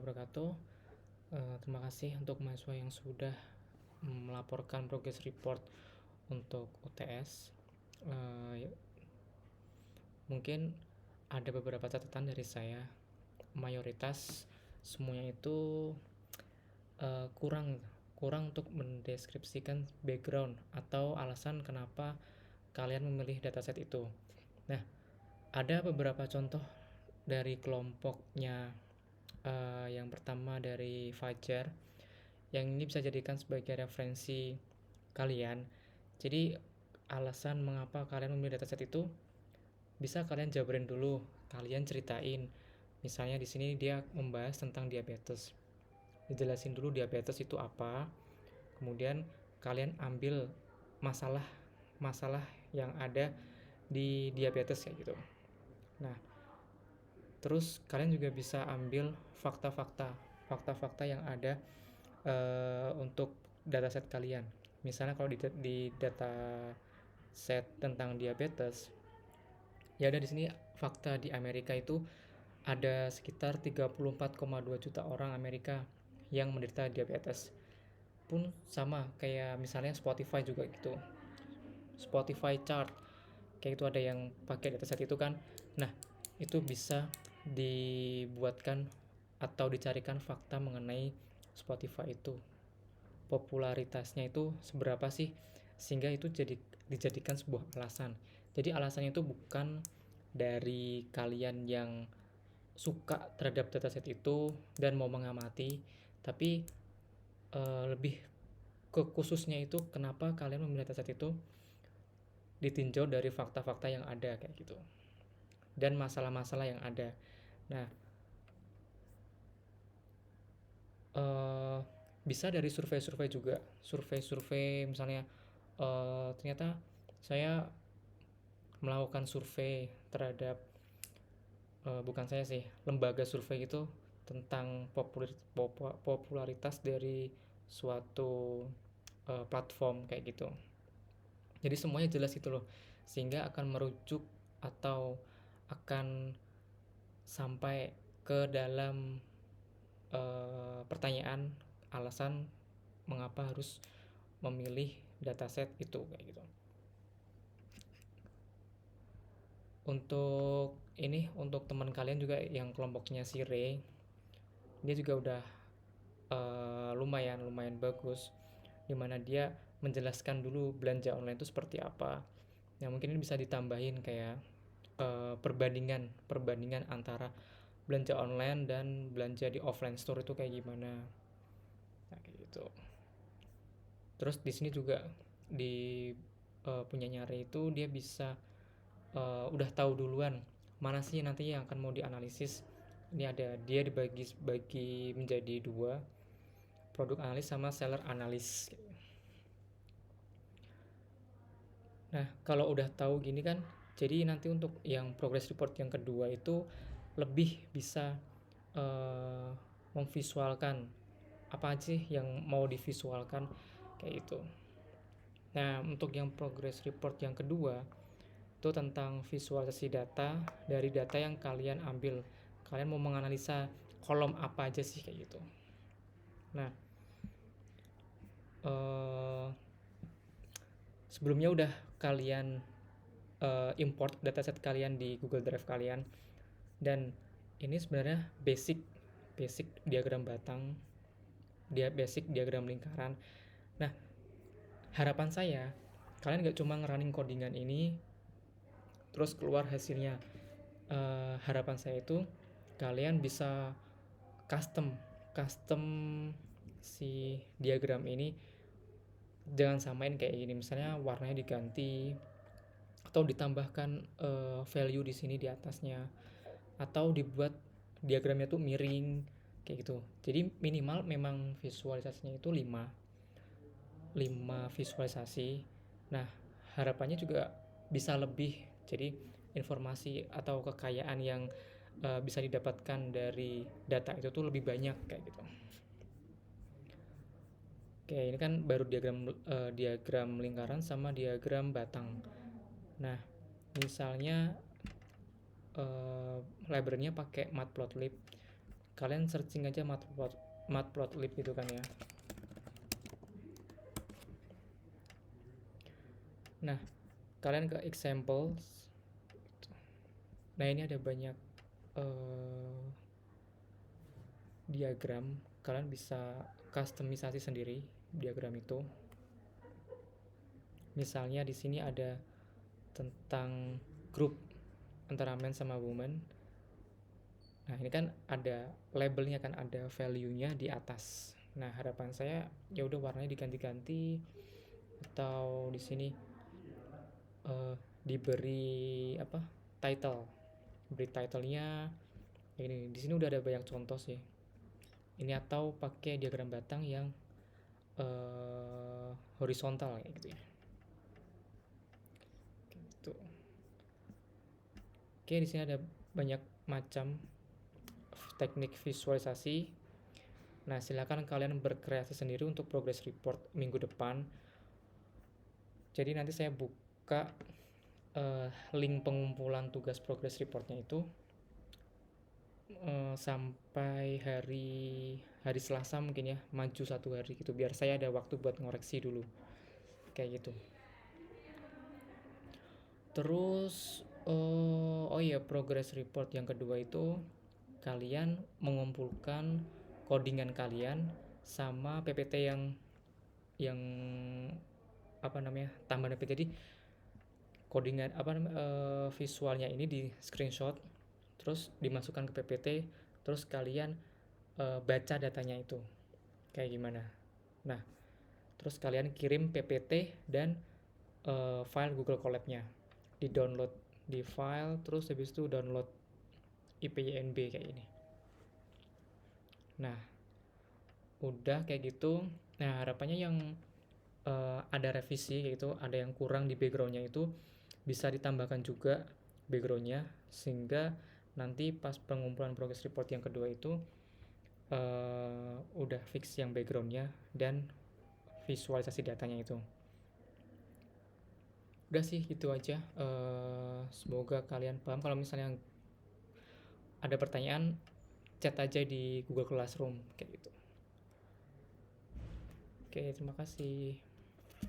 Wabarakatuh. Terima kasih untuk mahasiswa yang sudah melaporkan progress report untuk UTS. Mungkin ada beberapa catatan dari saya. Mayoritas semuanya itu kurang untuk mendeskripsikan background atau alasan kenapa kalian memilih dataset itu. Nah, ada beberapa contoh dari kelompoknya. Yang pertama dari Fajar, yang ini bisa jadikan sebagai referensi kalian. Jadi alasan mengapa kalian memilih dataset itu bisa kalian jabarin dulu, kalian ceritain. Misalnya di sini dia membahas tentang diabetes. Dijelasin dulu diabetes itu apa. Kemudian kalian ambil masalah yang ada di diabetes kayak gitu. Nah, terus kalian juga bisa ambil fakta-fakta yang ada untuk dataset kalian. Misalnya kalau di data set tentang diabetes, ya ada di sini fakta di Amerika itu ada sekitar 34,2 juta orang Amerika yang menderita diabetes. Pun sama kayak misalnya Spotify juga gitu. Spotify chart kayak itu ada yang pakai dataset itu kan. Nah, itu bisa dibuatkan atau dicarikan fakta mengenai Spotify itu, popularitasnya itu seberapa sih, sehingga itu dijadikan sebuah alasan. Jadi alasannya itu bukan dari kalian yang suka terhadap dataset itu dan mau mengamati, tapi lebih ke khususnya itu kenapa kalian memilih dataset itu ditinjau dari fakta-fakta yang ada kayak gitu dan masalah-masalah yang ada. Nah, bisa dari survei-survei juga, survei misalnya ternyata saya melakukan survei terhadap bukan saya sih, lembaga survei itu tentang popularitas dari suatu platform kayak gitu. Jadi semuanya jelas itu loh, sehingga akan merujuk atau akan sampai ke dalam pertanyaan alasan mengapa harus memilih dataset itu kayak gitu. Untuk teman kalian juga yang kelompoknya si Ray, dia juga udah lumayan bagus, dimana dia menjelaskan dulu belanja online itu seperti apa. Nah, mungkin ini bisa ditambahin kayak perbandingan antara belanja online dan belanja di offline store itu kayak gimana. Nah, kayak gitu. Terus di sini juga di punya Ray itu dia bisa udah tahu duluan mana sih nanti yang akan mau dianalisis. Ini ada dia dibagi menjadi dua, produk analis sama seller analis. Nah, kalau udah tahu gini kan, jadi nanti untuk yang progress report yang kedua itu lebih bisa memvisualkan apa sih yang mau divisualkan kayak itu. Nah, untuk yang progress report yang kedua itu tentang visualisasi data dari data yang kalian ambil. Kalian mau menganalisa kolom apa aja sih kayak gitu. Nah, sebelumnya udah kalian import dataset kalian di Google Drive kalian, dan ini sebenarnya basic diagram batang, basic diagram lingkaran. Nah, harapan saya kalian gak cuma ngerunning codingan ini terus keluar hasilnya. Harapan saya itu kalian bisa custom si diagram ini. Jangan samain kayak gini, misalnya warnanya diganti atau ditambahkan value di sini di atasnya, atau dibuat diagramnya tuh miring kayak gitu. Jadi minimal memang visualisasinya itu 5 visualisasi. Nah, harapannya juga bisa lebih. Jadi informasi atau kekayaan yang bisa didapatkan dari data itu tuh lebih banyak kayak gitu. Oke, ini kan baru diagram lingkaran sama diagram batang. Nah, misalnya library-nya pakai matplotlib. kalian searching aja matplotlib gitu kan ya. Nah, kalian ke examples. Nah, ini ada banyak diagram. Kalian bisa customisasi sendiri diagram itu. Misalnya di sini ada tentang grup antara men sama woman. Nah, ini kan ada labelnya, kan ada value-nya di atas. Nah, harapan saya ya udah warnanya diganti-ganti, atau di sini diberi apa? Title. Beri title-nya ini. Di sini udah ada banyak contoh sih. Ini atau pakai diagram batang yang horizontal kayak gitu ya. Gitu. Oke, di sini ada banyak macam teknik visualisasi. Nah, silakan kalian berkreasi sendiri untuk progress report minggu depan. Jadi nanti saya buka link pengumpulan tugas progress reportnya itu sampai hari Selasa mungkin ya, maju 1 hari gitu, biar saya ada waktu buat ngoreksi dulu kayak gitu. Terus oh iya, progress report yang kedua itu kalian mengumpulkan codingan kalian sama PPT yang apa namanya, tambahan PPT. Jadi codingan apa namanya, visualnya ini di screenshot terus dimasukkan ke PPT, terus kalian baca datanya itu kayak gimana. Nah, terus kalian kirim PPT dan file Google Colab-nya, di download di file, terus habis itu download IPYNB kayak ini. Nah, udah kayak gitu. Nah, harapannya yang ada revisi kayak gitu, ada yang kurang di backgroundnya itu bisa ditambahkan juga backgroundnya, sehingga nanti pas pengumpulan progress report yang kedua itu udah fix yang backgroundnya dan visualisasi datanya itu. Udah sih gitu aja. Semoga kalian paham. Kalau misalnya ada pertanyaan, chat aja di Google Classroom kayak gitu. Oke, terima kasih.